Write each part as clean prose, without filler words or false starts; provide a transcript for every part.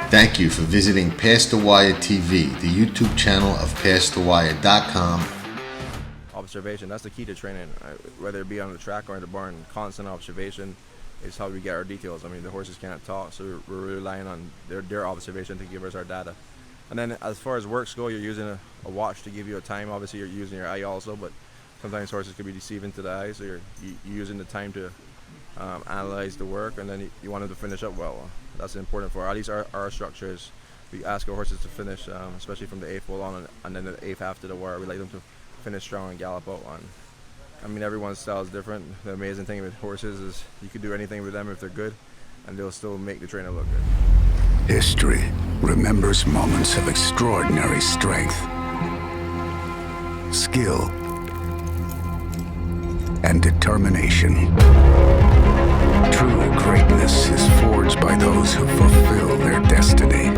Thank you for visiting Past the Wire TV, the YouTube channel of PastTheWire.com. Observation, that's the key to training, whether it be on the track or in the barn. Constant observation is how we get our details. I mean, the horses can't talk, so we're relying on their observation to give us our data. And then as far as works go, you're using a watch to give you a time. Obviously, you're using your eye also, but sometimes horses can be deceiving to the eye, so you're using the time to analyze the work, and then you want them to finish up well. That's important for at least our structures. We ask our horses to finish, especially from the 8th hole on, and then the 8th after the wire. We like them to finish strong and gallop out on. I mean, everyone's style is different. The amazing thing with horses is you can do anything with them if they're good, and they'll still make the trainer look good. History remembers moments of extraordinary strength, skill, and determination. True greatness is forged by those who fulfill their destiny.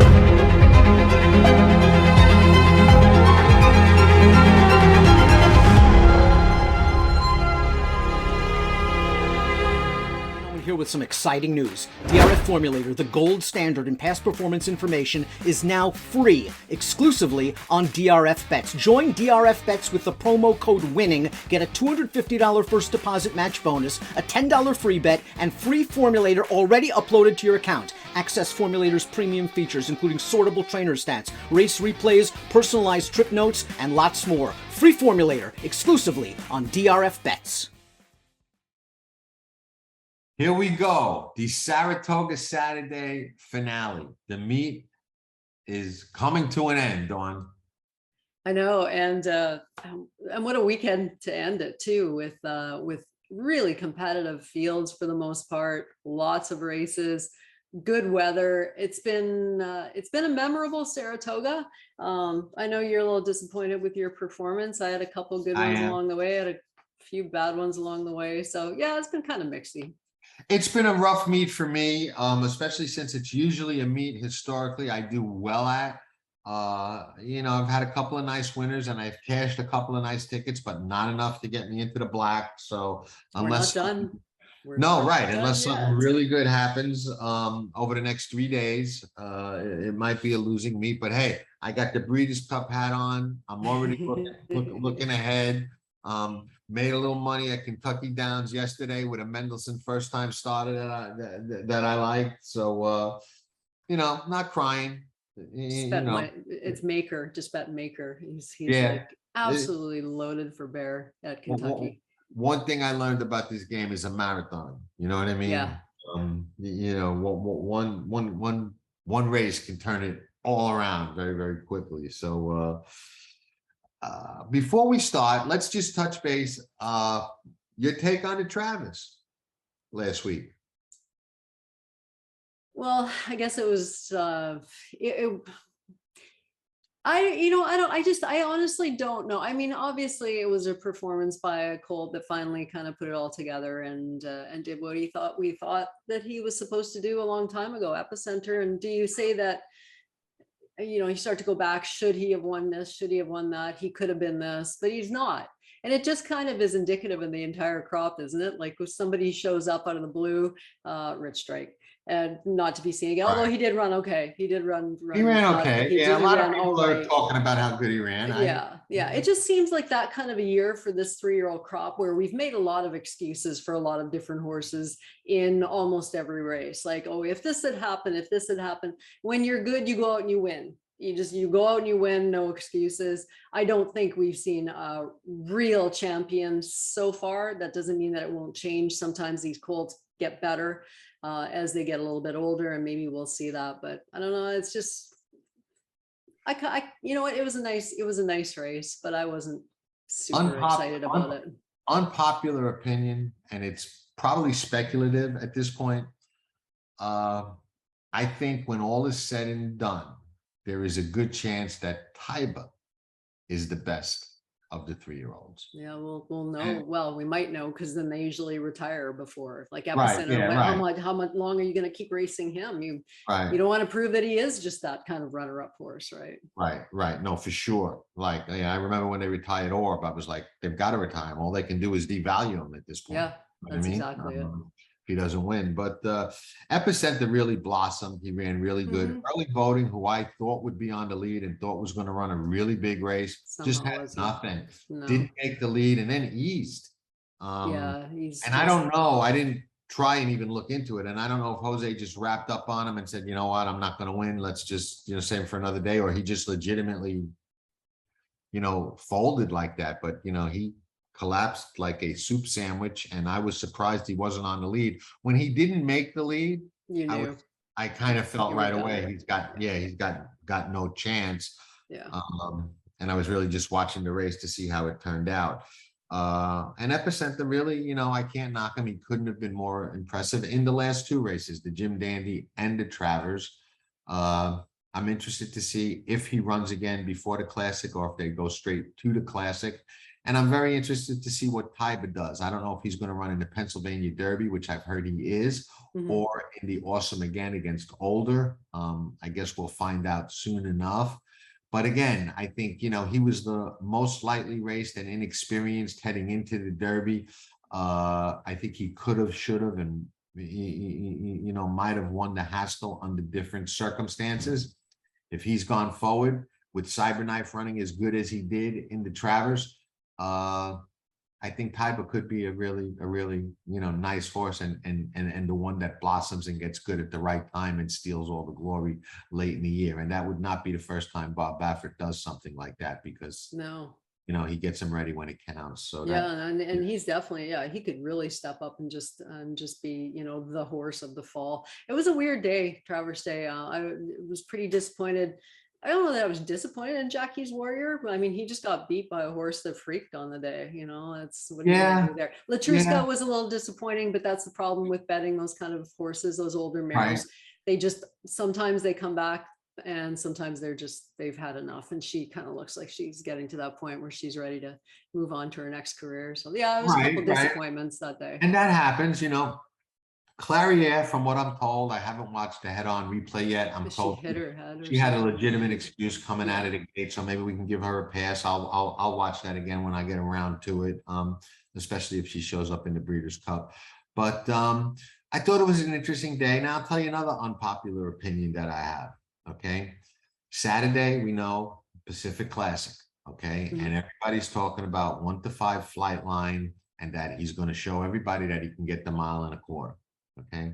Here with some exciting news. DRF Formulator, the gold standard in past performance information, is now free exclusively on DRF Bets. Join DRF Bets with the promo code WINNING. Get a $250 first deposit match bonus, a $10 free bet, and free Formulator already uploaded to your account. Access Formulator's premium features, including sortable trainer stats, race replays, personalized trip notes, and lots more. Free Formulator exclusively on DRF Bets. Here we go. The Saratoga Saturday finale. The meet is coming to an end, Dawn. I know, and what a weekend to end it too, with really competitive fields for the most part, lots of races, good weather. It's been a memorable Saratoga. I know you're a little disappointed with your performance. I had a couple good ones along the way. I had a few bad ones along the way. So yeah, it's been kind of mixy. It's been a rough meet for me, especially since it's usually a meet historically I do well at. I've had a couple of nice winners and I've cashed a couple of nice tickets, but not enough to get me into the black. So unless we're not done. Unless something really good happens over the next 3 days, it might be a losing meet. But hey, I got the Breeders' Cup hat on. I'm already looking ahead. Made a little money at Kentucky Downs yesterday with a Mendelssohn first time starter that I liked. So not crying. It's Maker, just bet Maker. He's like absolutely loaded for bear at Kentucky. One thing I learned about this game is a marathon. You know what I mean? Yeah. One race can turn it all around very, very quickly. So before we start, let's just touch base. Your take on the Travers last week? Well, I guess it was. I honestly don't know. I mean, obviously, it was a performance by a colt that finally kind of put it all together and did what we thought that he was supposed to do a long time ago. Epicenter, and do you say that? You start to go back, should he have won this? Should he have won that? He could have been this, but he's not. And it just kind of is indicative in the entire crop, isn't it? Like if somebody shows up out of the blue, Rich Strike, and not to be seen again, although he did run okay. He did run. He ran okay. A lot of people are talking about how good he ran. Yeah. It just seems like that kind of a year for this 3-year-old crop where we've made a lot of excuses for a lot of different horses in almost every race. Like, oh, if this had happened, when you're good, you go out and you win. You go out and you win, no excuses. I don't think we've seen a real champion so far. That doesn't mean that it won't change. Sometimes these colts get better as they get a little bit older, and maybe we'll see that. But I don't know. It's just, it was a nice race, but I wasn't super excited about it. Unpopular opinion, and it's probably speculative at this point. I think when all is said and done, there is a good chance that Taiba is the best of the 3-year-olds. Yeah, we'll know. Well, we might know because then they usually retire before, like Epicenter. How much long are you going to keep racing him? You don't want to prove that he is just that kind of runner-up horse, right? Right. No, for sure. Like, I remember when they retired Orb, I was like, they've got to retire him. All they can do is devalue him at this point. Yeah, that's exactly it. he doesn't win. But Epicenter really blossomed. He ran really good. Early voting, who I thought would be on the lead and thought was going to run a really big race, just Somehow had wasn't. nothing. No. Didn't make the lead and then eased. Yeah, he's And I don't know. I didn't try and even look into it. And I don't know if Jose just wrapped up on him and said, you know what, I'm not going to win. Let's just, save him for another day. Or he just legitimately, folded like that. But, he collapsed like a soup sandwich. And I was surprised he wasn't on the lead. When he didn't make the lead, You knew. I kind of felt You were right done. away. He's got no chance. Yeah. And I was really just watching the race to see how it turned out. And Epicenter really, I can't knock him. He couldn't have been more impressive in the last two races, the Jim Dandy and the Travers. I'm interested to see if he runs again before the Classic or if they go straight to the Classic. And I'm very interested to see what Taiba does. I don't know if he's going to run in the Pennsylvania Derby, which I've heard he is, or in the Awesome Again against Older. I guess we'll find out soon enough. But again, I think, he was the most lightly raced and inexperienced heading into the Derby. I think he could have, should have, and, might have won the Haskell under different circumstances. If he's gone forward with Cyberknife running as good as he did in the Travers, I think Taiba could be a really, nice horse and the one that blossoms and gets good at the right time and steals all the glory late in the year. And that would not be the first time Bob Baffert does something like that, because No. he gets him ready when it counts. So Yeah, and he's definitely, he could really step up and just be, the horse of the fall. It was a weird day, Travers Day. I was pretty disappointed. I don't know that I was disappointed in Jackie's Warrior, but I mean, he just got beat by a horse that freaked on the day. That's what you do there. Latruska was a little disappointing, but that's the problem with betting those kind of horses, those older mares. They just, sometimes they come back and sometimes they've had enough. And she kind of looks like she's getting to that point where she's ready to move on to her next career. So yeah, it was a couple disappointments that day. And that happens, Clariere, from what I'm told, I haven't watched the head-on replay yet. I'm told she hit her head. She had a legitimate excuse coming out of the gate, so maybe we can give her a pass. I'll watch that again when I get around to it, especially if she shows up in the Breeders' Cup. But I thought it was an interesting day. Now I'll tell you another unpopular opinion that I have. Okay, Saturday we know Pacific Classic. Okay, and everybody's talking about 1 to 5 flight line and that he's going to show everybody that he can get the 1.25 miles. Okay.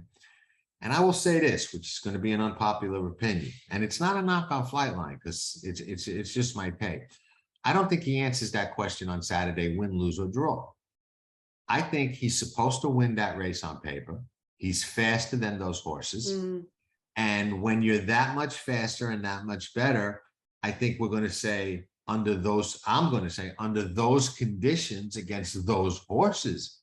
And I will say this, which is going to be an unpopular opinion, and it's not a knock on Flightline because it's just my take. I don't think he answers that question on Saturday, win, lose, or draw. I think he's supposed to win that race on paper. He's faster than those horses. And when you're that much faster and that much better, I think we're going to say under those conditions against those horses,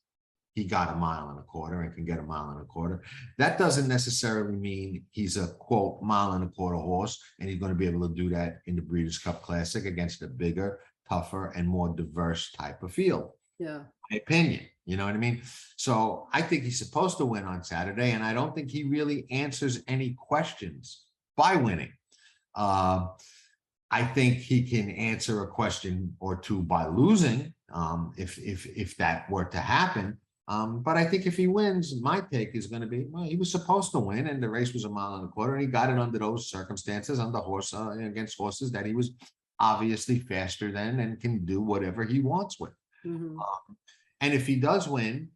he got 1.25 miles and can get 1.25 miles. That doesn't necessarily mean he's a quote 1.25 miles horse, and he's going to be able to do that in the Breeders' Cup Classic against a bigger, tougher, and more diverse type of field. Yeah. My opinion, you know what I mean? So I think he's supposed to win on Saturday, and I don't think he really answers any questions by winning. I think he can answer a question or two by losing, if that were to happen. But I think if he wins, my take is going to be, well, he was supposed to win, and the race was 1.25 miles, and he got it under those circumstances, against horses that he was obviously faster than and can do whatever he wants with. And if he does win,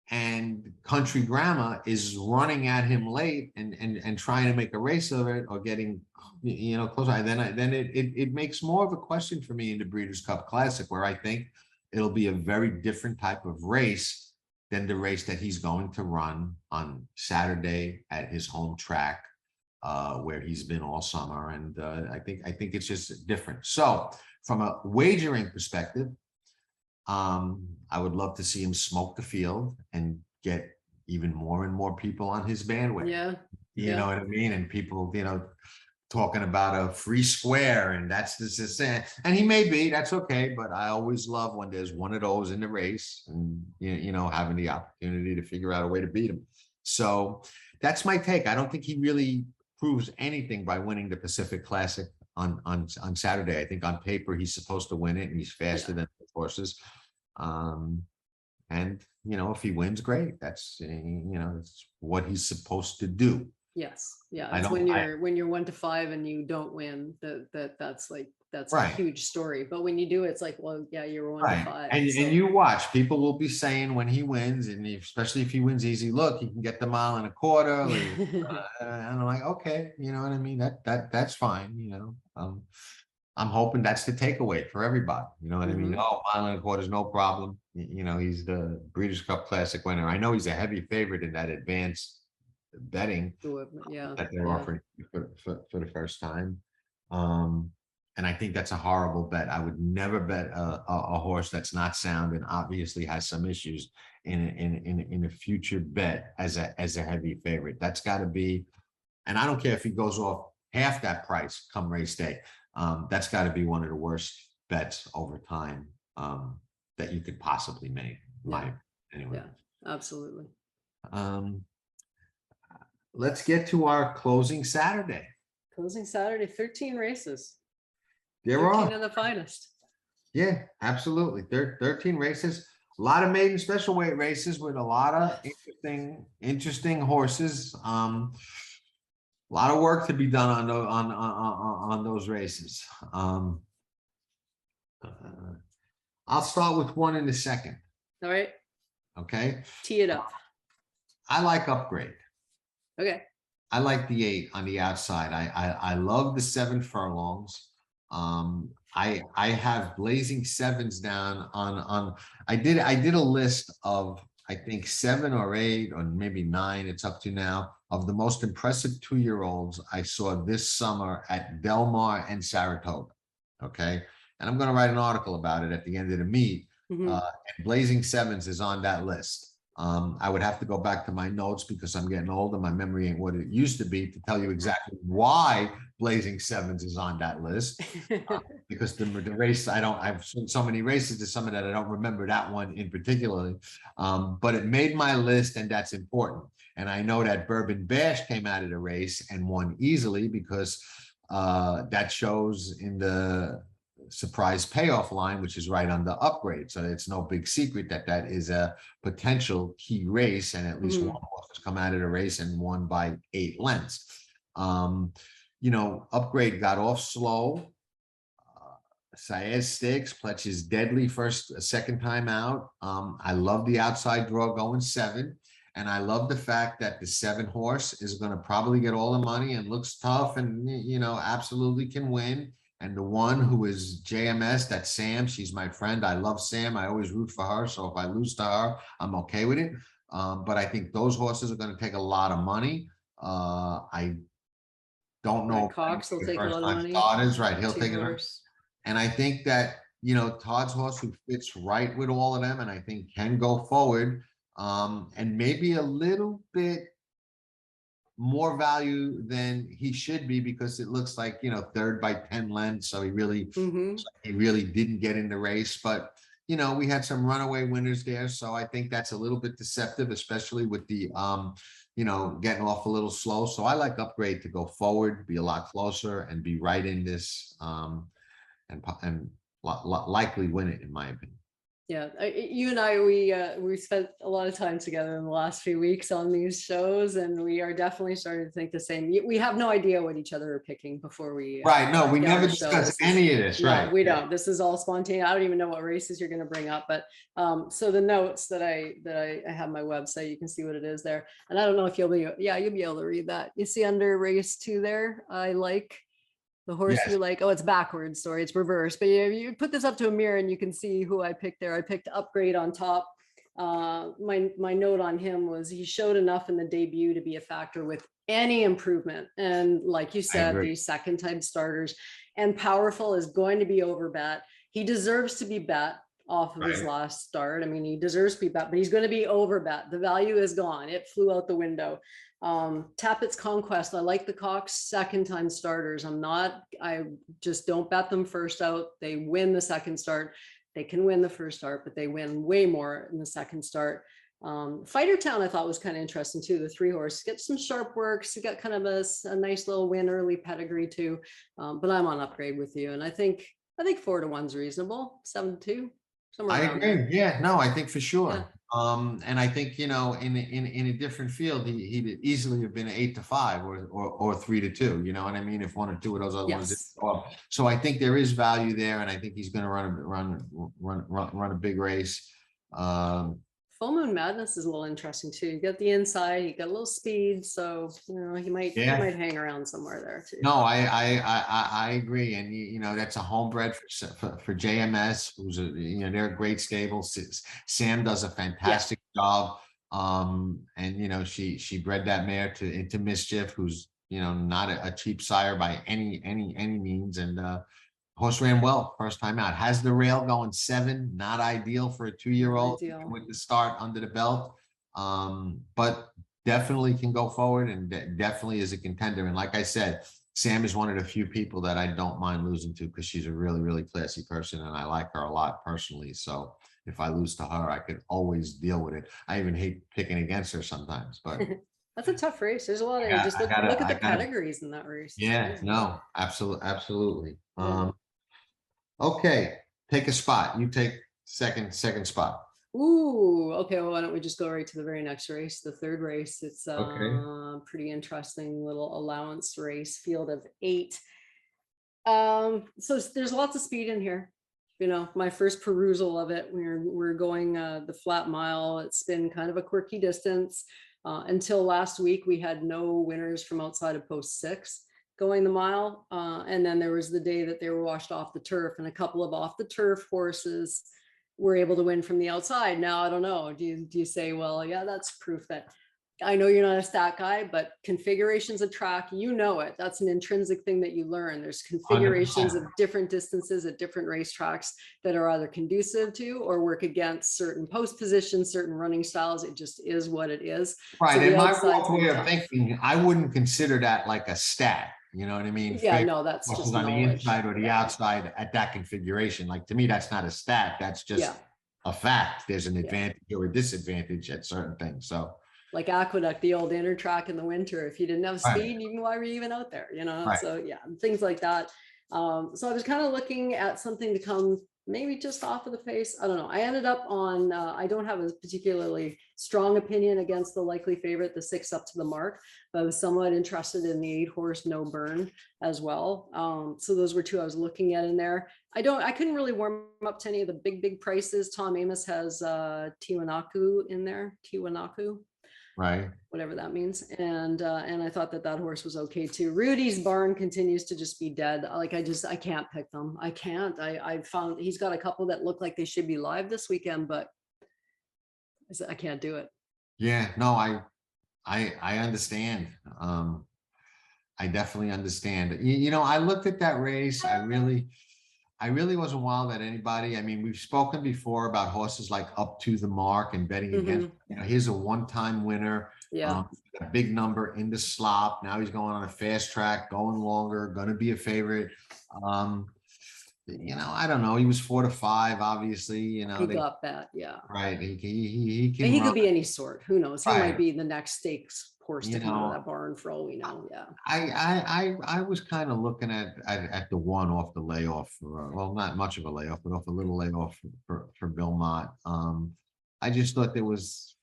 and Country Grammar is running at him late and trying to make a race of it or getting closer, then it makes more of a question for me in the Breeders' Cup Classic, where I think it'll be a very different type of race than the race that he's going to run on Saturday at his home track, where he's been all summer. And I think it's just different. So from a wagering perspective, I would love to see him smoke the field and get even more and more people on his bandwagon. You know what I mean? And people, talking about a free square, and that's this, and he may be, that's okay. But I always love when there's one of those in the race, and having the opportunity to figure out a way to beat him. So that's my take. I don't think he really proves anything by winning the Pacific Classic on Saturday. I think on paper he's supposed to win it, and he's faster than the horses. And, if he wins, great. That's, it's what he's supposed to do. Yes, yeah, I it's don't- when you're 1-5 and you don't win, that's a Right. huge story. But when you do, it's like, well, yeah, you're 1-5. Right. And you watch, people will be saying when he wins, and especially if he wins easy, look, he can get the mile and a quarter. And I'm like, okay, you know what I mean? That's fine, I'm hoping that's the takeaway for everybody. You know what I mean? Mhm. Oh, mile and a quarter is no problem. He's the Breeders' Cup Classic winner. I know he's a heavy favorite in that advanced betting Yeah, that they're yeah. offering for the first time. And I think that's a horrible bet. I would never bet a horse that's not sound and obviously has some issues in a future bet as a heavy favorite. That's got to be, and I don't care if he goes off half that price come race day. That's got to be one of the worst bets over time that you could possibly make. Anyway. Yeah, absolutely. Let's get to our closing Saturday. Closing Saturday, 13 races. There 13 are. of the finest. Yeah, absolutely. 13 races, a lot of maiden special weight races with a lot of interesting horses. A lot of work to be done on those races. I'll start with one in a second. All right, Okay. tee it up. I like Upgrade. Okay. I like the 8 on the outside. I love the 7 furlongs. I have Blazing Sevens down on I did a list of I think 7 or 8 or maybe 9, it's up to now, of the most impressive 2-year-olds I saw this summer at Del Mar and Saratoga. Okay. And I'm going to write an article about it at the end of the meet. Mhm. And Blazing Sevens is on that list. I would have to go back to my notes because I'm getting older. My memory ain't what it used to be to tell you exactly why Blazing Sevens is on that list. Because the race, I've seen so many races to some of that I don't remember that one in particular. But it made my list, and that's important. And I know that Bourbon Bash came out of the race and won easily because that shows in the surprise payoff line, which is right under Upgrade. So it's no big secret that is a potential key race, and at least one horse has come out of the race and won by 8 lengths. Upgrade got off slow. Saez Sticks, Pletch is deadly second time out. I love the outside draw going 7. And I love the fact that the 7 horse is going to probably get all the money and looks tough and, absolutely can win. And the one who is JMS, that's Sam. She's my friend. I love Sam. I always root for her. So if I lose to her, I'm okay with it. But I think those horses are going to take a lot of money. I don't know. Cox will take a lot of money. Todd is right. He'll take it. Horse. And I think that, Todd's horse who fits right with all of them and I think can go forward and maybe a little bit more value than he should be because it looks like, third by 10 lengths. So he really didn't get in the race. But, we had some runaway winners there. So I think that's a little bit deceptive, especially with the, getting off a little slow. So I like Upgrade to go forward, be a lot closer and be right in this and likely win it, in my opinion. Yeah, you and I, we spent a lot of time together in the last few weeks on these shows, and we are definitely starting to think the same. We have no idea what each other are picking before we. Right. No, we never discuss any of this. Right. We don't. This is all spontaneous. I don't even know what races you're going to bring up, but so the notes that I have on my website, you can see what it is there, and I don't know if you'll be able to read that. You see under race 2 there. I like. The horse you like, it's backwards, sorry, it's reversed. But you put this up to a mirror and you can see who I picked there. I picked Upgrade on top. My note on him was he showed enough in the debut to be a factor with any improvement. And like you said, these second time starters and Powerful is going to be over-bet. He deserves to be bet off of his last start. I mean, he deserves to be bet, but he's going to be over-bet. The value is gone. It flew out the window. Tappett's Conquest. I like the Cox second time starters. I just don't bet them first out. They win the second start. They can win the first start, but they win way more in the second start. Fighter Town I thought was kind of interesting too. The 3 horse gets some sharp works. He got kind of a nice little win early pedigree too. But I'm on Upgrade with you. And I think 4 to 1's reasonable. 7 to 2. I agree. Yeah, no, I think for sure. And I think, you know, in a different field, he'd easily have been 8-5 or 3-2. You know what I mean? If one or two of those other ones didn't Yes. go up. So I think there is value there, and I think he's going to run a big race. Full Moon Madness is a little interesting too. You got the inside, you got a little speed, so you know he might hang around somewhere there too. No, I agree, and you know that's a homebred for JMS, who's they're a great stable. Sam does a fantastic job, and you know she bred that mare into Mischief, who's not a cheap sire by any means, and horse ran well first time out. Has the rail going 7, not ideal for a 2-year-old with the start under the belt, but definitely can go forward and definitely is a contender. And like I said, Sam is one of the few people that I don't mind losing to because she's a really, really classy person and I like her a lot personally. So if I lose to her, I could always deal with it. I even hate picking against her sometimes, but that's a tough race. There's a lot of just look at the pedigrees in that race. Yeah, no, absolutely. Okay, take a spot. You take second spot. Ooh, okay. Well, why don't we just go right to the very next race, the third race? It's pretty interesting little allowance race, field of 8. So there's lots of speed in here. You know, my first perusal of it, we're going the flat mile. It's been kind of a quirky distance. Until last week, we had no winners from outside of post 6 going the mile. And then there was the day that they were washed off the turf, and a couple of off the turf horses were able to win from the outside. Now, I don't know. Do you say, well, yeah, that's proof that I know you're not a stat guy, but configurations of track, it. That's an intrinsic thing that you learn. There's configurations 100%. of different distances at different racetracks that are either conducive to or work against certain post positions, certain running styles. It just is what it is. Right. So And my way of thinking, I wouldn't consider that like a stat. You know what I mean? Yeah, no, that's just on knowledge. the inside or the outside at that configuration. Like to me, that's not a stat. That's just a fact. There's an advantage or a disadvantage at certain things. So like Aqueduct, the old inner track in the winter, if you didn't have speed, why were you even out there? So yeah, things like that. So I was kind of looking at something to come maybe just off of the pace. I don't know. I ended up on, I don't have a particularly strong opinion against the likely favorite, the 6 Up to the Mark, but I was somewhat interested in the 8 horse No Burn as well. So those were 2 I was looking at in there. I couldn't really warm up to any of the big prices. Tom Amos has Tiwanaku in there, Tiwanaku. Right. Whatever that means. And I thought that horse was okay too. Rudy's barn continues to just be dead. Like I can't pick them. I can't. I found he's got a couple that look like they should be live this weekend, but I can't do it. Yeah, no, I understand. I definitely understand. I looked at that race. I really wasn't wild at anybody. I mean, we've spoken before about horses like Up to the Mark and betting against. He's a one-time winner. Yeah, a big number in the slop. Now he's going on a fast track, going longer, going to be a favorite. I don't know. He was 4-5, obviously. he got that. Yeah, right. He he could be any sort. Who knows? He might be the next stakes horse to come out of that barn for all we know. Yeah. I was kind of looking at the one off the layoff. Well, not much of a layoff, but off a little layoff for Bill Mott. I just thought there was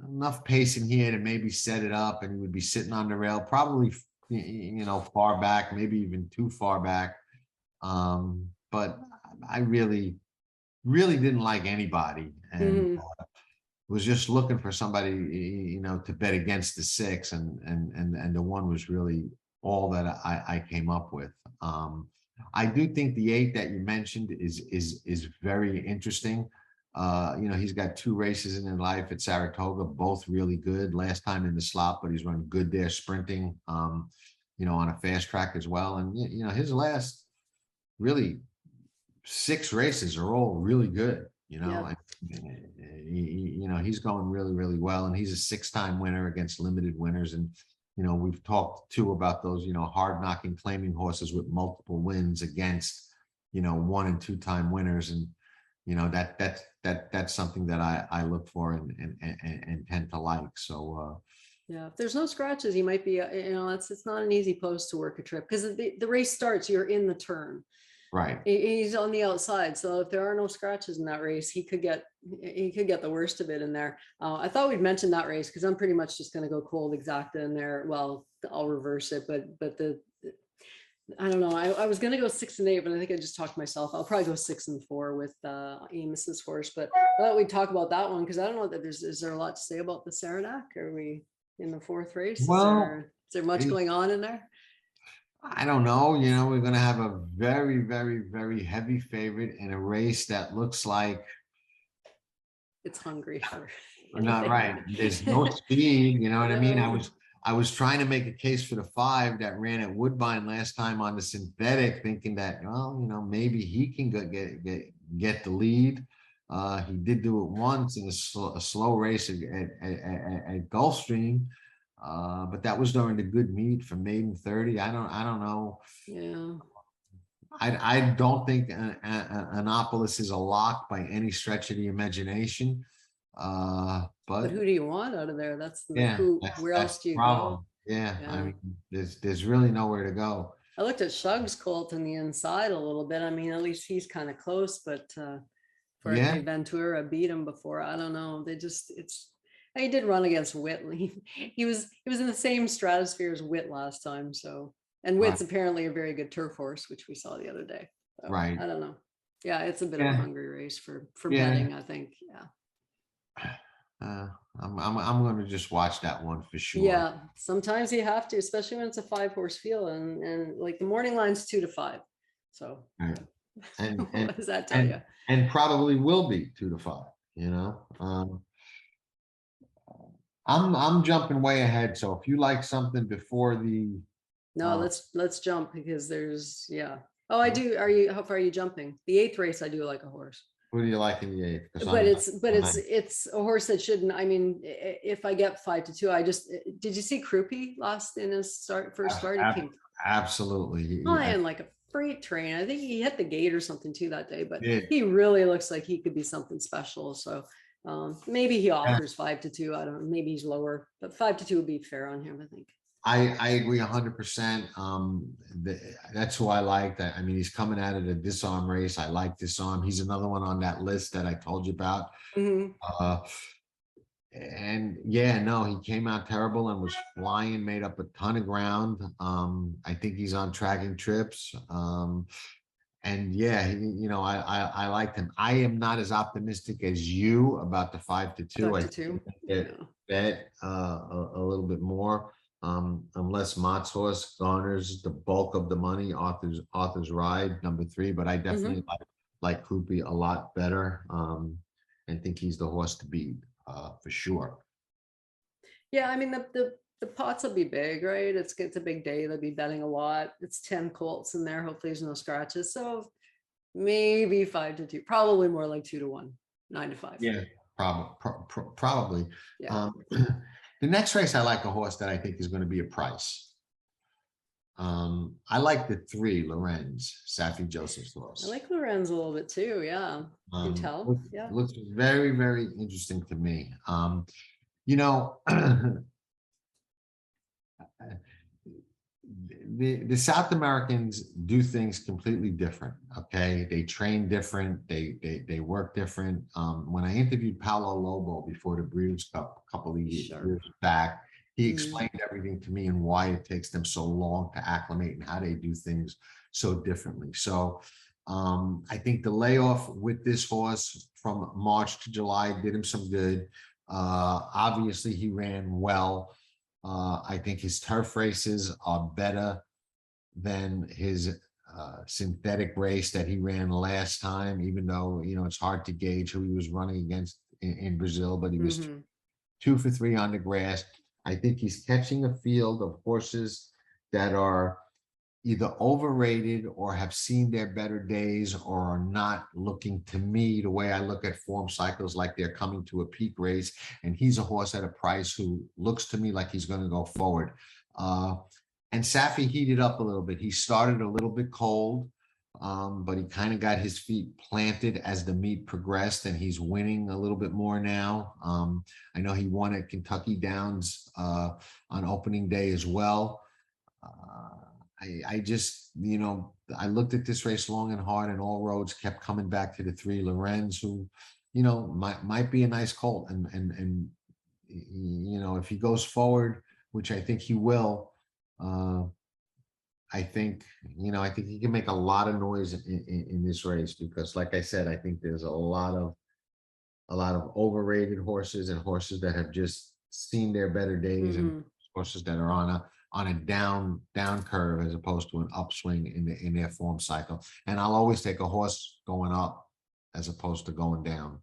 enough pace in here to maybe set it up, and he would be sitting on the rail, probably far back, maybe even too far back. But I really didn't like anybody, and was just looking for somebody, to bet against the 6, and the 1 was really all that I came up with. I do think the 8 that you mentioned is very interesting. He's got 2 races in his life at Saratoga, both really good. Last time in the slop, but he's running good there, sprinting, on a fast track as well. And his last really 6 races are all really good. He's going really, really well, and he's a 6-time winner against limited winners. And we've talked too about those hard knocking claiming horses with multiple wins against 1- and 2-time winners, and that's something that I look for and tend to like. So yeah, if there's no scratches, he might be it's not an easy post to work a trip, because the race starts, you're in the turn. Right. He's on the outside, so if there are no scratches in that race, he could get the worst of it in there. I thought we'd mention that race because I'm pretty much just going to go cold exacta in there. Well, I'll reverse it, but I don't know. I was going to go 6 and 8, but I think I just talked myself. I'll probably go 6 and 4 with Amos's horse. But I thought we'd talk about that one because I don't know that is there a lot to say about the Saratoga? Are we in the 4th race? Well, Is there much going on in there? I don't know. You know, we're going to have a very, very, very heavy favorite in a race that looks like It's hungry for not anything. right. There's no speed. You know what I mean? No. I was trying to make a case for the 5 that ran at Woodbine last time on the synthetic, thinking that, well, you know, maybe he can get the lead. He did do it once in a slow race at Gulfstream. But that was during the good meet for maiden 30. I don't know. Yeah. I don't think Annapolis is a lock by any stretch of the imagination. But who do you want out of there? That's the yeah, where that's else do you the problem. go? Yeah, I Yeah. mean, there's really nowhere to go. I looked at Shug's colt on the inside a little bit. I mean, at least he's kind of close, but Yeah. Ventura beat him before. I don't know. He did run against Witt. He was in the same stratosphere as Witt last time. So, and Witt's apparently a very good turf horse, which we saw the other day. So, Right. I don't know. Yeah, it's a bit of a hungry race for Yeah. betting, I think. Yeah. I'm going to just watch that one for sure. Yeah, sometimes you have to, especially when it's a 5-horse field, and like the morning line's 2 to 5. So Right. And what does that tell you? and probably will be 2 to 5. You know, I'm jumping way ahead. So if you like something before the No, let's jump because there's Oh, I do. How far are you jumping? The 8th race, I do like a horse. who do you like in the 8th? But it's a horse that shouldn't. I mean, if I get 5 to 2, did you see Krupe lost in his first start? He came Absolutely. flying like a freight train. I think he hit the gate or something too that day, but Yeah. he really looks like he could be something special. So maybe he offers 5 to 2. I don't know. Maybe he's lower, but 5 to 2 would be fair on him, I think. I agree 100%. That's who I like. That I mean, he's coming out of the disarm race. I like disarm. He's another one on that list that I told you about. And yeah, no, he came out terrible and was flying, made up a ton of ground. I think he's on tracking trips. And yeah, I liked him. I am not as optimistic as you about the 5 to 2. 5 to 2. Bet a little bit more. Unless Mott's horse garners the bulk of the money, Arthur's Ride, number 3, but I definitely like Krupe a lot better, and think he's the horse to beat, for sure. Yeah, I mean the pots will be big, right? It's a big day. They'll be betting a lot. It's 10 colts in there. Hopefully there's no scratches. So maybe 5 to 2, probably more like 2 to 1, 9 to 5. Yeah, probably. Yeah. The next race, I like a horse that I think is going to be a price. I like the 3, Lorenz, Safi Joseph's horse. I like Lorenz a little bit too. Yeah, you can tell. Looks very, very interesting to me. You know, the South Americans do things completely different. Okay, they train different. They work different. When I interviewed Paulo Lobo before the Breeders' Cup a couple of years back, he explained everything to me and why it takes them so long to acclimate and how they do things so differently. So I think the layoff with this horse from March to July did him some good. Obviously, he ran well. I think his turf races are better than his synthetic race that he ran last time, even though, it's hard to gauge who he was running against in Brazil, but he was 2 for 3 on the grass. I think he's catching a field of horses that are either overrated or have seen their better days or are not looking, to me, the way I look at form cycles, like they're coming to a peak race. And he's a horse at a price who looks to me like he's going to go forward. And Safi heated up a little bit. He started a little bit cold, but he kind of got his feet planted as the meet progressed, and he's winning a little bit more now. I know he won at Kentucky Downs on opening day as well. I just, I looked at this race long and hard, and all roads kept coming back to the three Lorenz, who, might be a nice colt. And if he goes forward, which I think he will, I think he can make a lot of noise in this race, because like I said, I think there's a lot of overrated horses, and horses that have just seen their better days, and horses that are on a down curve as opposed to an upswing in their form cycle. And I'll always take a horse going up as opposed to going down.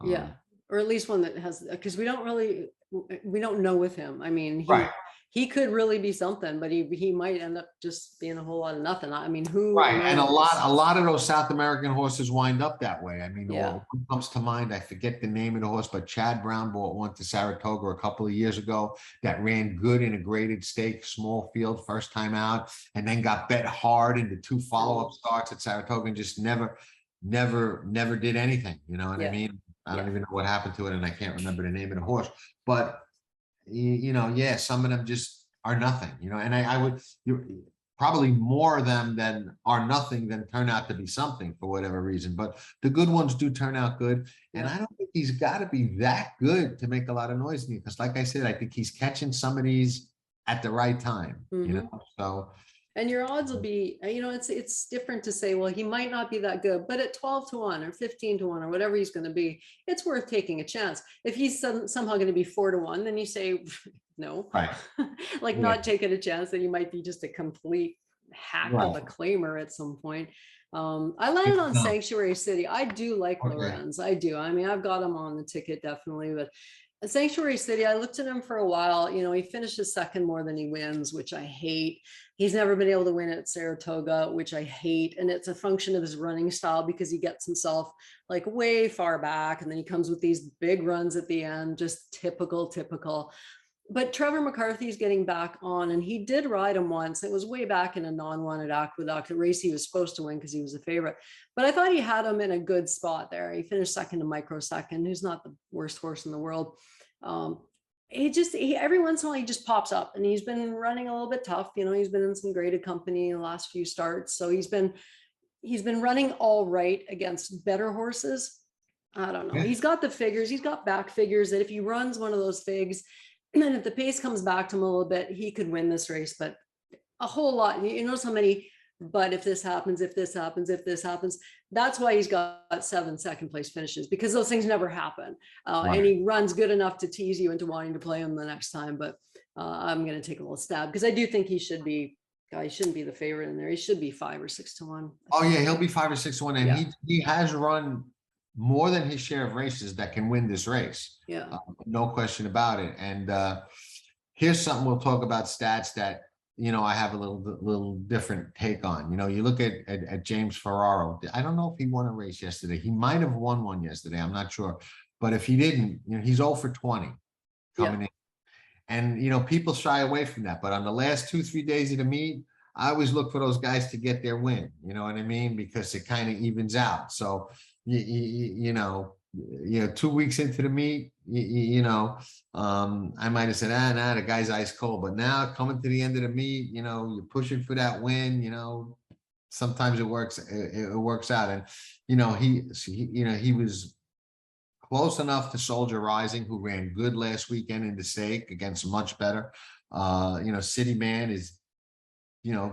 Yeah, or at least one that has, because we don't know with him. I mean, Right. he could really be something, but he might end up just being a whole lot of nothing. I mean, who Right, and a knows? lot of those South American horses wind up that way. I mean, Yeah. what comes to mind, I forget the name of the horse, but Chad Brown bought one to Saratoga a couple of years ago that ran good in a graded stake, small field, first time out, and then got bet hard into 2 follow-up starts at Saratoga and just never did anything. You know what I Yeah. mean? I don't even know what happened to it, and I can't remember the name of the horse. But yeah, some of them just are nothing. And I would probably more of them than are nothing than turn out to be something for whatever reason. But the good ones do turn out good. And I don't think he's got to be that good to make a lot of noise, because like I said, I think he's catching some of these at the right time. So. And your odds will be, it's different to say, well, he might not be that good, but at 12-1 or 15-1 or whatever he's going to be, it's worth taking a chance. If he's somehow going to be 4-1, then you say no, right. Like not taking a chance that you might be just a complete hack of a claimer at some point. I landed on Sanctuary City. I do like Lorenz. I do. I mean, I've got him on the ticket definitely, but Sanctuary City, I looked at him for a while. He finishes second more than he wins, which I hate. He's never been able to win at Saratoga, which I hate. And it's a function of his running style, because he gets himself like way far back, and then he comes with these big runs at the end, just typical. But Trevor McCarthy's getting back on, and he did ride him once. It was way back in a non-one at Aqueduct, a race he was supposed to win because he was a favorite. But I thought he had him in a good spot there. He finished second to Microsecond, who's not the worst horse in the world. He every once in a while he just pops up, and he's been running a little bit tough. He's been in some graded company in the last few starts, so he's been running all right against better horses. I don't know. Yeah. He's got the figures. He's got back figures that if he runs one of those figs, and then if the pace comes back to him a little bit, he could win this race. But a whole lot. You notice how many, but if this happens, if this happens, if this happens, that's why he's got 7 second place finishes, because those things never happen. Right. And he runs good enough to tease you into wanting to play him the next time. But I'm going to take a little stab, because I do think he should be. He shouldn't be the favorite in there. He should be 5 or 6-1. Oh yeah, he'll be 5 or 6-1, and he has run more than his share of races that can win this race. Yeah, no question about it. And here's something we'll talk about, stats that I have a little different take on. You look at James Ferraro. I don't know if he won a race yesterday. He might have won one yesterday. I'm not sure, but if he didn't, he's 0 for 20 coming in. And people shy away from that. But on the last 2-3 days of the meet, I always look for those guys to get their win. You know what I mean? Because it kind of evens out. So 2 weeks into the meet, I might have said, nah, the guy's ice cold. But now coming to the end of the meet, you're pushing for that win. Sometimes it works. It works out. And he was close enough to Soldier Rising, who ran good last weekend in the stake against much better. City Man is,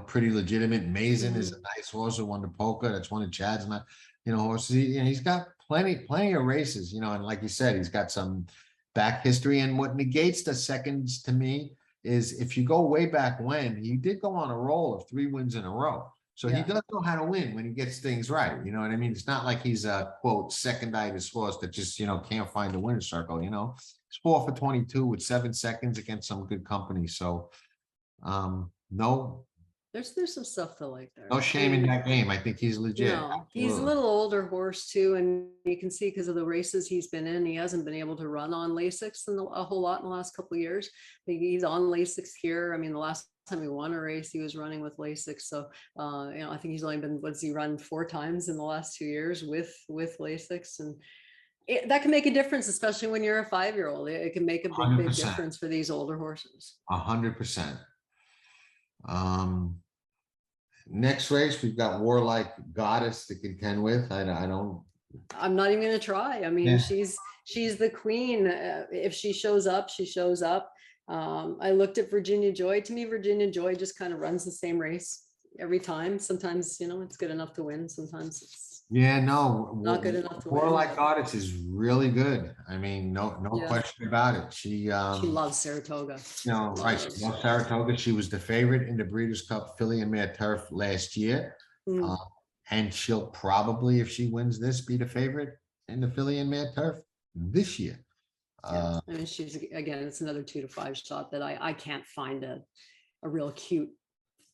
pretty legitimate. Mason is a nice horse who won the Polka. That's one of Chad's horses. He's got plenty of races, and like you said, he's got some back history. And what negates the seconds to me is if you go way back when, he did go on a roll of 3 wins in a row. So he does know how to win when he gets things right. You know what I mean? It's not like he's a quote seconditis horse that just, can't find the winner's circle. He's 4 for 22 with 7 seconds against some good company. So no. There's some stuff to like there. No shame in that game. I think he's legit. No, he's a little older horse too, and you can see because of the races he's been in, he hasn't been able to run on Lasix a whole lot in the last couple of years. He's on Lasix here. I mean, the last time he won a race, he was running with Lasix. So, I think he's only been, what's he run 4 times in the last 2 years with Lasix, and that can make a difference, especially when you're a 5-year-old. It can make a big difference for these older horses. 100%. Next race, we've got Warlike Goddess to contend with. I don't. I'm not even gonna try. I mean, Yeah. she's the queen. If she shows up, she shows up. I looked at Virginia Joy. To me, Virginia Joy just kind of runs the same race every time. Sometimes, it's good enough to win. Sometimes it's Yeah, no. not good enough to win. Warlike Goddess is really good. I mean, no Yeah. question about it. She loves Saratoga. Right. She loves Saratoga. She was the favorite in the Breeders' Cup Filly and Mare Turf last year. Mm. And she'll probably, if she wins this, be the favorite in the Filly and Mare Turf this year. Yeah. I mean, she's, again, it's another 2 to 5 shot that I can't find a real cute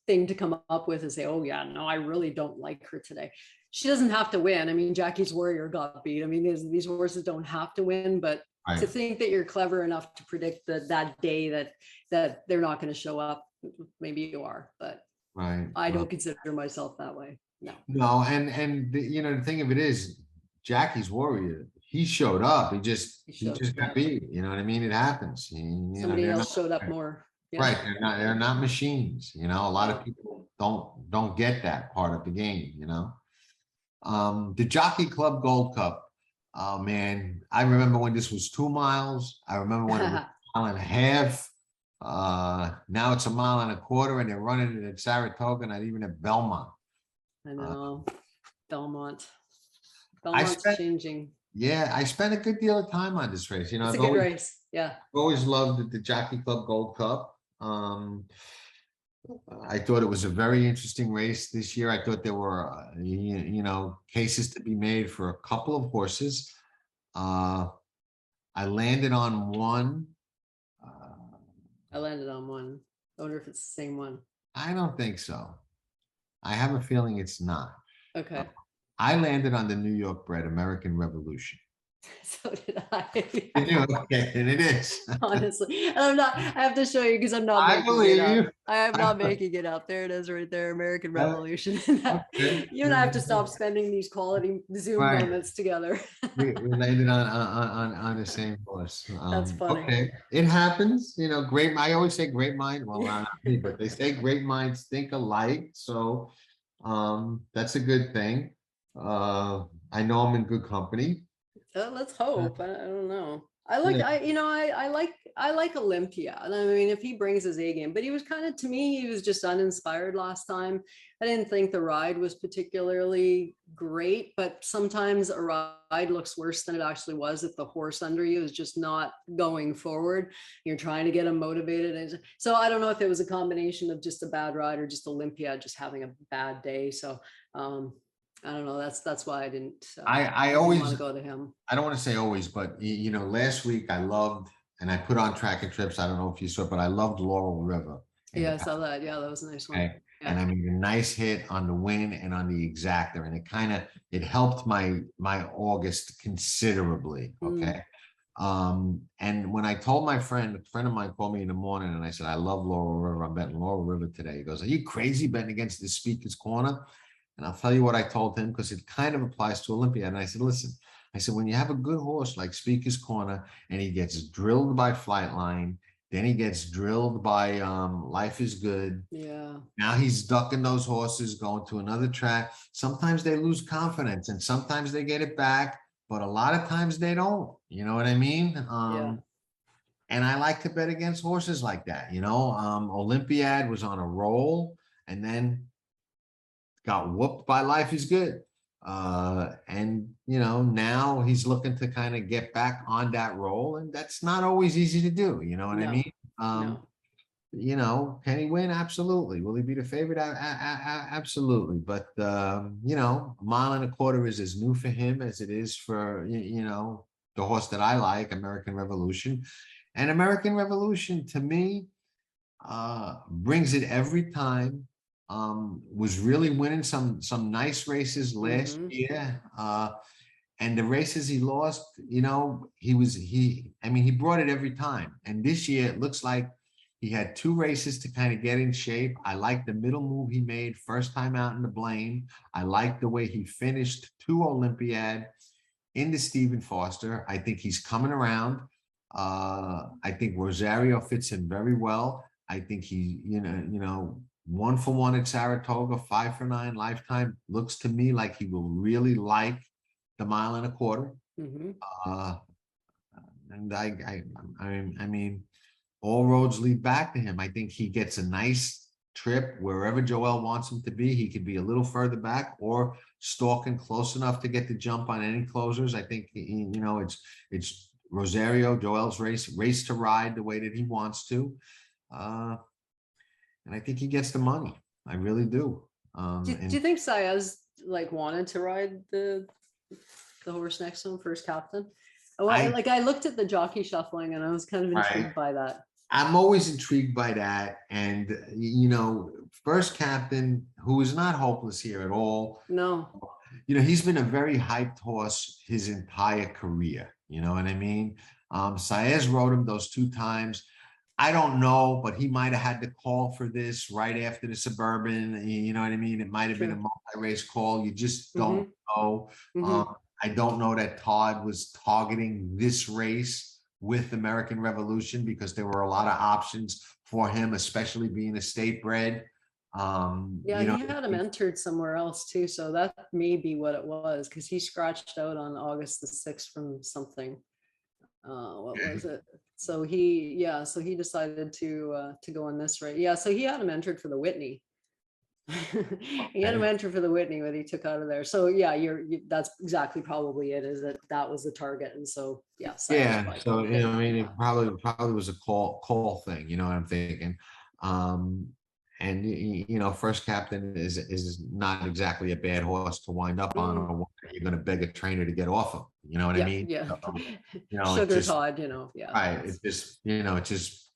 thing to come up with and say, oh yeah, no, I really don't like her today. She doesn't have to win. I mean, Jackie's Warrior got beat. I mean, these horses don't have to win, but Right. to think that you're clever enough to predict that day that they're not going to show up, maybe you are, but Right. I don't consider myself that way. No. No, and the thing of it is, Jackie's Warrior, he showed up. He just got beat. You know what I mean? It happens. Somebody else showed up more. Yeah. Right. They're not machines. A lot of people don't get that part of the game, The Jockey Club Gold Cup. Oh man, I remember when this was 2 miles. I remember when it was a mile and a half. Now it's a mile and a quarter, and they're running it at Saratoga, not even at Belmont. I know. Belmont's spent- changing. Yeah, I spent a good deal of time on this race. It's I've a good always, race. Yeah. always loved the Jockey Club Gold Cup. I thought it was a very interesting race this year. I thought there were, cases to be made for a couple of horses. I landed on one. I landed on one. I wonder if it's the same one. I don't think so. I have a feeling it's not. Okay. I landed on the New York bred American Revolution. So did I. Okay, and it is. Honestly, and I have to show you because I'm not I making believe it up. you. I am not making it up. There it is right there, American Revolution. Okay. You and I have to stop spending these quality Zoom Right. moments together. we landed on the same horse. That's funny. Okay, it happens. Great. I always say great mind. Well, not me, but they say great minds think alike. So, that's a good thing. I know I'm in good company. Let's hope. I don't know. I like, Yeah. I like Olympia. And I mean, if he brings his A game, but he was kind of, to me, he was just uninspired last time. I didn't think the ride was particularly great, but sometimes a ride looks worse than it actually was if the horse under you is just not going forward. You're trying to get him motivated. And so I don't know if it was a combination of just a bad ride or just Olympia just having a bad day. So, I don't know. That's why I didn't. I didn't always want to go to him. I don't want to say always, but last week I loved, and I put on Track and Trips. I don't know if you saw, but I loved Laurel River. Yeah, I saw that. Yeah, that was a nice one. Okay. And I made a nice hit on the win and on the exactor, and it helped my August considerably. Okay. And when I told my friend, a friend of mine called me in the morning, and I said, I love Laurel River. I'm betting Laurel River today. He goes, are you crazy betting against the Speaker's Corner? And I'll tell you what I told him, because it kind of applies to Olympia. And I said, listen, when you have a good horse like Speaker's Corner and he gets drilled by Flightline, then he gets drilled by Life is Good. Yeah. Now he's ducking those horses, going to another track. Sometimes they lose confidence and sometimes they get it back, but a lot of times they don't. You know what I mean? Yeah. And I like to bet against horses like that. Olympiad was on a roll and then got whooped by Life is Good. And now he's looking to kind of get back on that roll, and that's not always easy to do. You know what I mean? No. Can he win? Absolutely. Will he be the favorite? Absolutely. But a mile and a quarter is as new for him as it is for the horse that I like, American Revolution. And American Revolution to me brings it every time. Was really winning some nice races last year. And the races he lost, he brought it every time. And this year it looks like he had 2 races to kind of get in shape. I like the middle move he made first time out in the Blaine. I like the way he finished 2 Olympiad in the Stephen Foster. I think he's coming around. I think Rosario fits him very well. I think he, 1-for-1 at Saratoga, 5-for-9 lifetime. Looks to me like he will really like the 1.25 miles. Mhm. Uh, and I mean, all roads lead back to him. I think he gets a nice trip wherever Joel wants him to be. He could be a little further back or stalking close enough to get the jump on any closers. I think it's Rosario, Joel's race to ride the way that he wants to. And I think he gets the money. I really do. Do And you think Saez like wanted to ride the horse next to him, First Captain? Oh, I I looked at the jockey shuffling and I was kind of right. intrigued by that. I'm always intrigued by that. And First Captain, who is not hopeless here at all. No. He's been a very hyped horse his entire career. You know what I mean? Saez rode him those 2 times. I don't know, but he might have had to call for this right after the Suburban. You know what I mean? It might have been a multi-race call. You just don't know. I don't know that Todd was targeting this race with American Revolution because there were a lot of options for him, especially being a state bred. Yeah, he had him entered somewhere else too, so that may be what it was, because he scratched out on August the 6th from something. What was it? So he decided to go on this race. Yeah, so he had him entered for the Whitney. He had him entered for the Whitney, but he took out of there. So yeah, that's exactly probably it, is that was the target. And so yeah. So I mean, it probably was a call thing, you know what I'm thinking. And First Captain is not exactly a bad horse to wind up on, or one that you're going to beg a trainer to get off of. You know what I mean? Yeah. So, Sugar Todd, yeah. Right. It just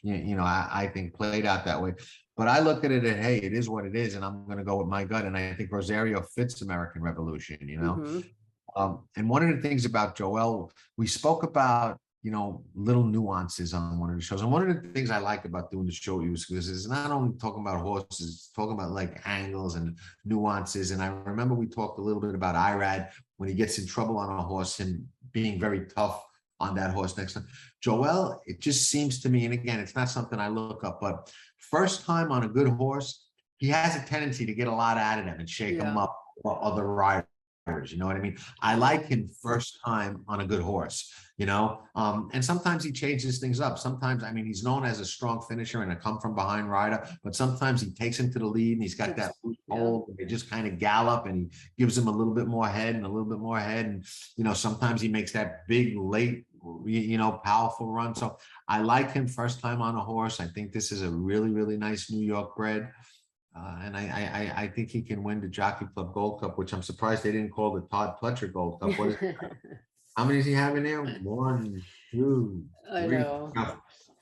I think played out that way. But I look at it and hey, it is what it is, and I'm going to go with my gut. And I think Rosario fits American Revolution. And one of the things about Joel, we spoke about little nuances on one of the shows, and one of the things I like about doing the show is not only talking about horses, it's talking about like angles and nuances. And I remember we talked a little bit about Irad when he gets in trouble on a horse, him being very tough on that horse next time. Joel, it just seems to me, and again, it's not something I look up, but first time on a good horse, he has a tendency to get a lot out of them and shake them up or other riders. You know what I mean? I like him first time on a good horse, and sometimes he changes things up. Sometimes, I mean, he's known as a strong finisher and a come from behind rider, but sometimes he takes him to the lead and he's got that loose hold. They just kind of gallop and he gives him a little bit more head and a little bit more head. And, sometimes he makes that big, late, powerful run. So I like him first time on a horse. I think this is a really, really nice New York bred. And I think he can win the Jockey Club Gold Cup, which I'm surprised they didn't call the Todd Pletcher Gold Cup. How many does he have in there? 1, 2, 3,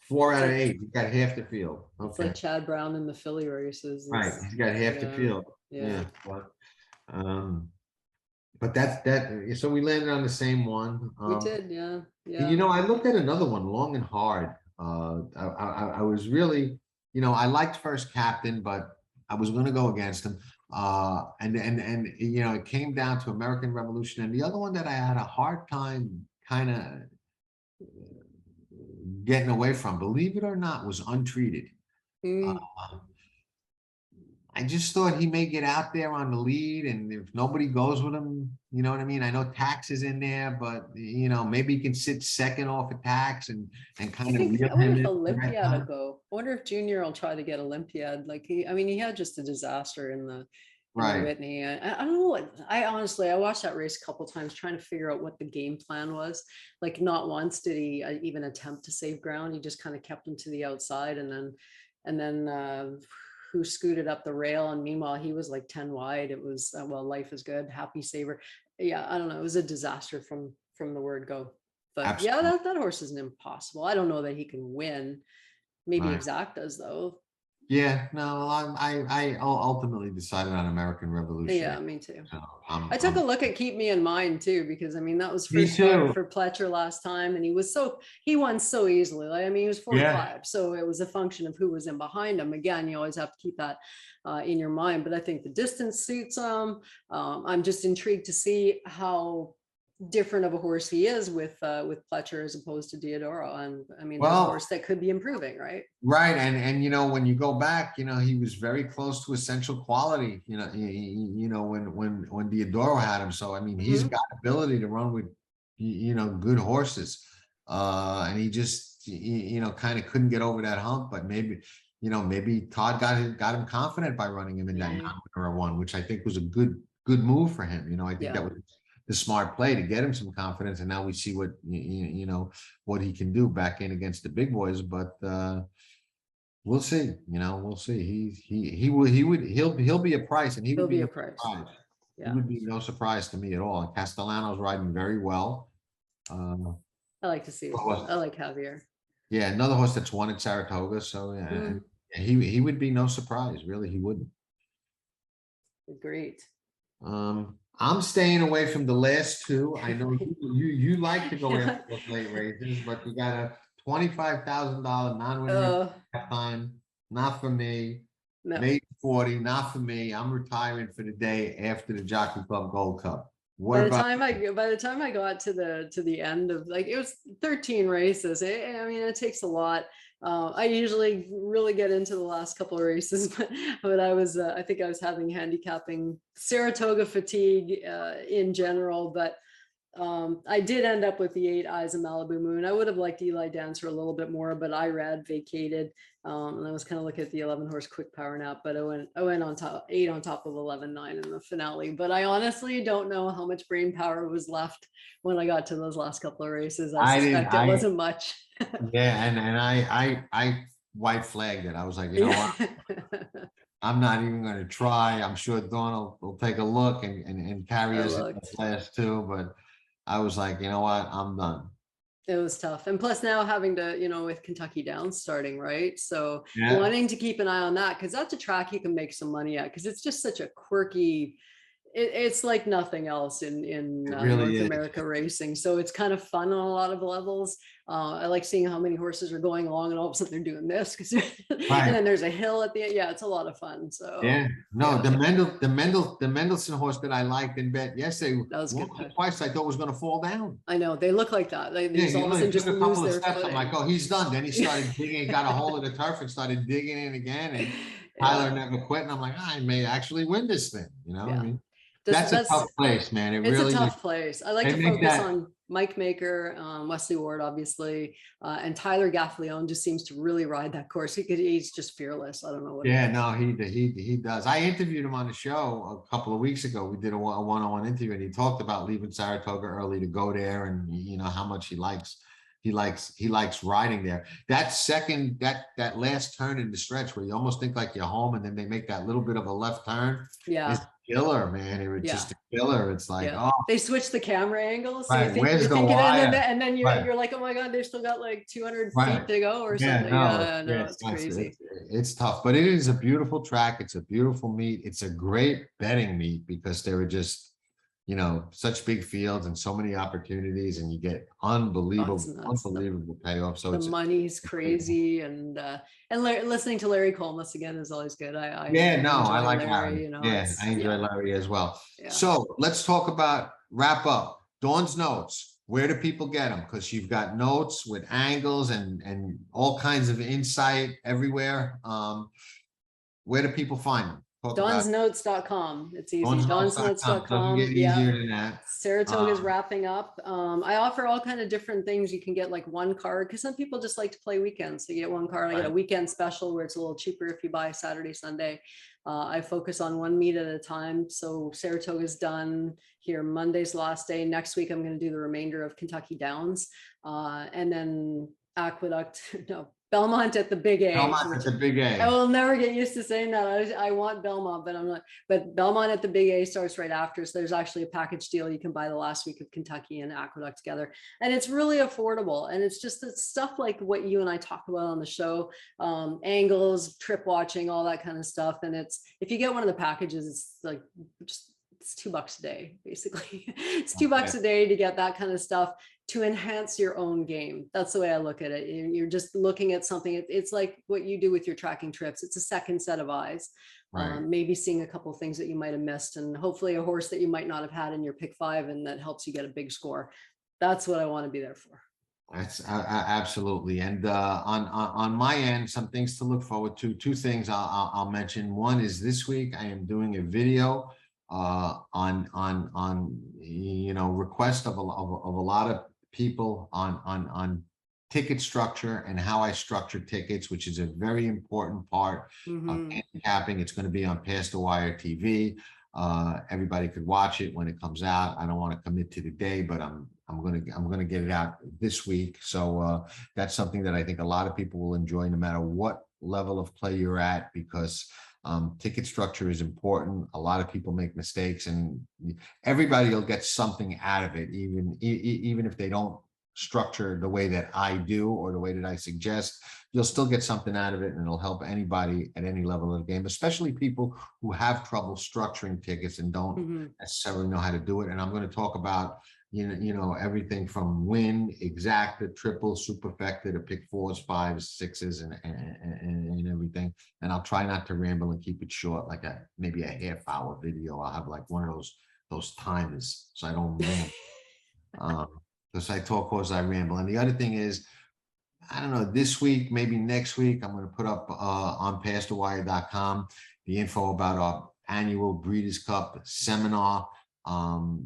4 out of 8. He got half the field. Okay. It's like Chad Brown in the Philly races. Right, he's got half the field. Yeah. But that's that. So we landed on the same one. We did, yeah. I looked at another one, Long and Hard. I was really, I liked First Captain, but I was going to go against him. And it came down to American Revolution. And the other one that I had a hard time kind of getting away from, believe it or not, was Untreated. I just thought he may get out there on the lead, and if nobody goes with him, you know what I mean? I know Tax is in there, but maybe he can sit second off of Tax and kind of reel I wonder him if in. Olympiad will go. I wonder if Junior will try to get Olympiad. He had just a disaster in the Whitney. I don't know. I watched that race a couple times trying to figure out what the game plan was. Like, not once did he even attempt to save ground. He just kind of kept him to the outside, and then who scooted up the rail, and meanwhile he was like 10 wide. It was Life is Good, Happy Saver. Yeah, I don't know. It was a disaster from the word go. But absolutely. Yeah, that horse isn't impossible. I don't know that he can win. Maybe Exact does though. Yeah, no, I ultimately decided on American Revolution. Yeah, me too. So I took a look at Keep Me in Mind too, because that was first for Pletcher last time, and he won so easily. He was 4-5, so it was a function of who was in behind him. Again, you always have to keep that in your mind, but I think the distance suits him. I'm just intrigued to see how different of a horse he is with Pletcher as opposed to Diodoro. And I mean, there's a Well, horse that could be improving, right? right. And, you know, when you go back, you know, he was very close to essential quality, you know, you know, when Diodoro had him. So, I mean, he's got ability to run with, you know, good horses. And he just, you know, kind of couldn't get over that hump, but maybe, you know, maybe Todd got him confident by running him in that non-winner one, which I think was a good move for him. You know, I think that was the smart play to get him some confidence. And now we see what, you know, what he can do back in against the big boys, but, we'll see, you know, we'll see. He'll be a price, and He'll be a no price. surprise. Yeah. He would be no surprise to me at all. Castellano's riding very well. I like to see it. I like Javier. Yeah, another horse that's won at Saratoga. So yeah, and he would be no surprise. Really, he wouldn't. Great. I'm staying away from the last two. I know you like to go after those late races, but you got a $25,000 non-winner time. Not for me. No. Maybe 40, not for me. I'm retiring for the day after the Jockey Club Gold Cup. By the time I got to the end of, like, it was 13 races. I mean, it takes a lot. I usually really get into the last couple of races, but I think I was having handicapping Saratoga fatigue in general, but I did end up with the 8 Eyes of Malibu Moon. I would have liked Eli Dancer a little bit more, but Irad vacated. And I was kind of looking at the 11 horse quick power nap, but I went on top 8 on top of 11-9 in the finale. But I honestly don't know how much brain power was left when I got to those last couple of races. I suspect it wasn't much. Yeah, and I white flagged it. I was like, you know what? I'm not even going to try. I'm sure Dawn will take a look and carry us in the last two, but I was like, you know what? I'm done. It was tough. And plus now having to, you know, with Kentucky Downs starting, right? So wanting to keep an eye on that, because that's a track you can make some money at, because it's just such a quirky, it's like nothing else in North America racing. So it's kind of fun on a lot of levels. I like seeing how many horses are going along and all of a sudden they're doing this, because and then there's a hill at the end. Yeah, it's a lot of fun. So the Mendelssohn horse that I liked in bet yesterday, that was good. Twice I thought was going to fall down. I know, they look like that. They all of a sudden just took a couple of steps. footing. I'm like, oh, he's done. Then he started digging, got a hold of the turf and started digging in again. And Tyler never quit. And I'm like, I may actually win this thing. You know, I mean, that's a tough place, man. It's a tough place. I like to focus on Mike Maker, Wesley Ward, obviously, and Tyler Gaffleone just seems to really ride that course. He's just fearless. I don't know what. No, he does. I interviewed him on the show a couple of weeks ago. We did a one-on-one interview, and he talked about leaving Saratoga early to go there, and you know how much he likes riding there. That last turn in the stretch where you almost think like you're home, and then they make that little bit of a left turn. Yeah. Killer, man. It was just a killer. It's like, they switched the camera angles. So right. Where's the wire? And then you're like, oh my God, they've still got like 200 feet to go or something. It's crazy. It's tough, but it is a beautiful track. It's a beautiful meet. It's a great betting meet because they were just, you know, such big fields and so many opportunities, and you get unbelievable payoff. So the money's crazy, and listening to Larry Colmus again is always good. I like Larry. You know, I enjoy Larry as well. Yeah. So let's talk about wrap up. Dawn's notes. Where do people get them? Because you've got notes with angles and all kinds of insight everywhere. Where do people find them? Dawnsnotes.com. It's easy. Dawnsnotes.com. Yeah. Saratoga's wrapping up. I offer all kind of different things. You can get like one card, because some people just like to play weekends. So you get one card. I get a weekend special where it's a little cheaper if you buy Saturday, Sunday. I focus on one meet at a time. So Saratoga's done here. Monday's last day. Next week, I'm going to do the remainder of Kentucky Downs. And then Belmont at the Big A. Belmont at the Big A. I will never get used to saying that. I want Belmont, but I'm not. But Belmont at the Big A starts right after. So there's actually a package deal. You can buy the last week of Kentucky and Aqueduct together. And it's really affordable. And it's just stuff like what you and I talk about on the show, angles, trip watching, all that kind of stuff. And it's, if you get one of the packages, it's like just it's $2 a day, basically. It's $2 a day to get that kind of stuff to enhance your own game. That's the way I look at it. You're just looking at something. It's like what you do with your tracking trips. It's a second set of eyes. Right. Maybe seeing a couple of things that you might have missed, and hopefully a horse that you might not have had in your pick 5, and that helps you get a big score. That's what I want to be there for. That's absolutely. And on my end, some things to look forward to. Two things I'll mention. One is this week I am doing a video on request of a lot of people on ticket structure and how I structure tickets, which is a very important part of handicapping. It's going to be on Past the Wire TV. Everybody could watch it when it comes out. I don't want to commit to the day, but I'm gonna get it out this week. So that's something that I think a lot of people will enjoy, no matter what level of play you're at, because ticket structure is important. A lot of people make mistakes, and everybody will get something out of it, even if they don't structure the way that I do or the way that I suggest. You'll still get something out of it, and it'll help anybody at any level of the game, especially people who have trouble structuring tickets and don't necessarily know how to do it. And I'm going to talk about everything from win, exacta, triple, superfecta to pick 4s, 5s, 6s, and everything. And I'll try not to ramble and keep it short, like maybe a half-hour video. I'll have like one of those timers, so I don't ramble. Because I talk horse, I ramble. And the other thing is, I don't know, this week, maybe next week, I'm going to put up on pastthewire.com the info about our annual Breeders' Cup seminar.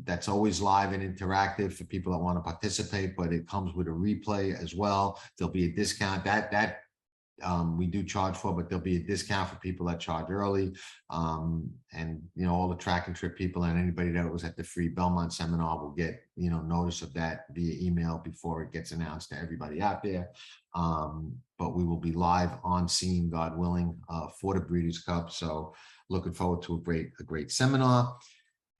That's always live and interactive for people that want to participate, but it comes with a replay as well. There'll be a discount that we do charge for, but there'll be a discount for people that charge early. And all the track and trip people and anybody that was at the free Belmont seminar will get notice of that via email before it gets announced to everybody out there. But we will be live on scene, God willing, for the Breeders' Cup. So looking forward to a great seminar.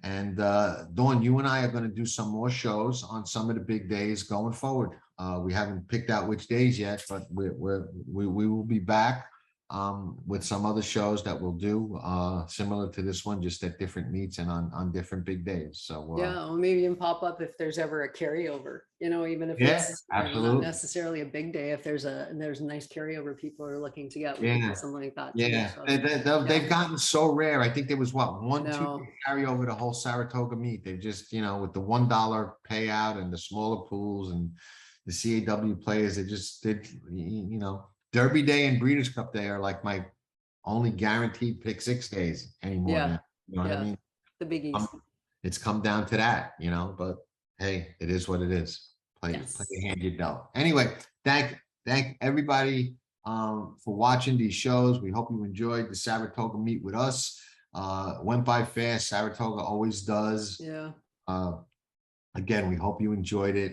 And Dawn, you and I are going to do some more shows on some of the big days going forward. We haven't picked out which days yet, but we will be back with some other shows that we'll do similar to this one, just at different meets and on different big days. So yeah, well, maybe even pop up if there's ever a carryover, even if it's absolutely not necessarily a big day. If there's a nice carryover people are looking to get, something like that. Yeah, too, so, they've gotten so rare. I think there was one, No. 2 carry over the whole Saratoga meet. They've just, with the $1 payout and the smaller pools and the CAW players, they just did, Derby Day and Breeders' Cup Day are like my only guaranteed pick 6 days anymore. Yeah. Now. You know what I mean? The biggies. It's come down to that, but hey, it is what it is. Play the hand you dealt. Anyway, thank everybody for watching these shows. We hope you enjoyed the Saratoga meet with us. Went by fast. Saratoga always does. Yeah. Again, we hope you enjoyed it.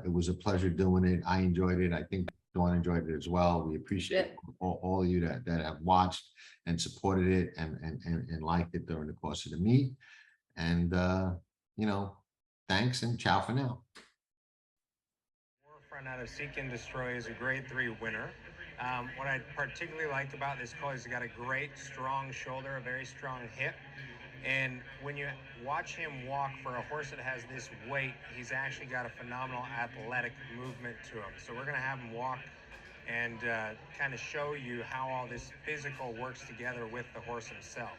It was a pleasure doing it. I enjoyed it. I think Dawn enjoyed it as well. We appreciate all of you that have watched and supported it and liked it during the course of the meet. And thanks and ciao for now. Warfront out of Seek and Destroy is a grade 3 winner. What I particularly liked about this collie is he's got a great strong shoulder, a very strong hip. And when you watch him walk, for a horse that has this weight, he's actually got a phenomenal athletic movement to him. So we're going to have him walk and kind of show you how all this physical works together with the horse himself.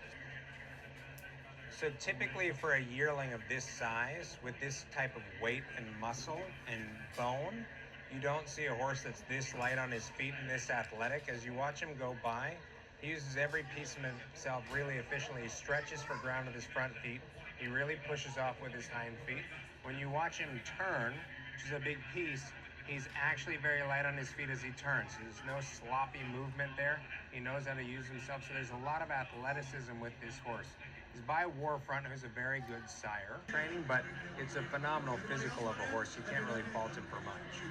So typically for a yearling of this size, with this type of weight and muscle and bone, you don't see a horse that's this light on his feet and this athletic. As you watch him go by, he uses every piece of himself really efficiently. He stretches for ground with his front feet. He really pushes off with his hind feet. When you watch him turn, which is a big piece, he's actually very light on his feet as he turns. There's no sloppy movement there. He knows how to use himself. So there's a lot of athleticism with this horse. He's by Warfront, who's a very good sire training, but it's a phenomenal physical of a horse. You can't really fault him for much.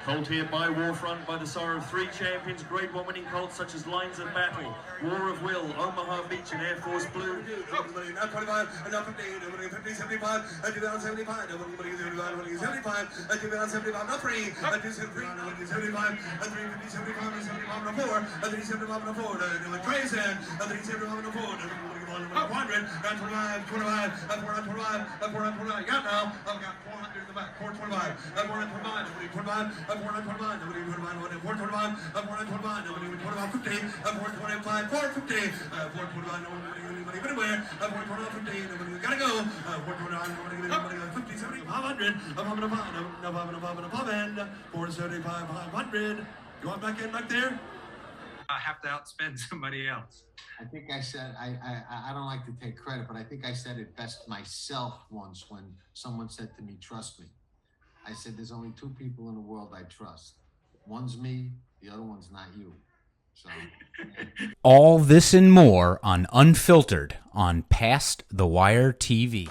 Colt here by Warfront by the sire of 3 champions, Grade 1 winning colts such as Lines of Battle, War of Will, Omaha Beach and Air Force Blue. Tyson, 375 forward, 100, 25, 25, 425, 425. Yeah, now I've got 400 in the back, 425, 425, 425, 425, 425, 425, 50, 425, 450, 425, nobody anywhere, 425, 50, nobody gotta go, 425, 50, 70, 500, 475, 500. You want back in back there? I have to outspend somebody else. I think I said, I don't like to take credit, but I think I said it best myself once when someone said to me, trust me. I said, there's only two people in the world I trust. One's me, the other one's not you. So. All this and more on Unfiltered on Past the Wire TV.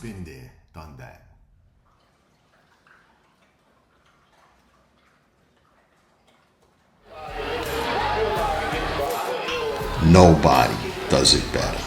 Been there, done that. Nobody does it better.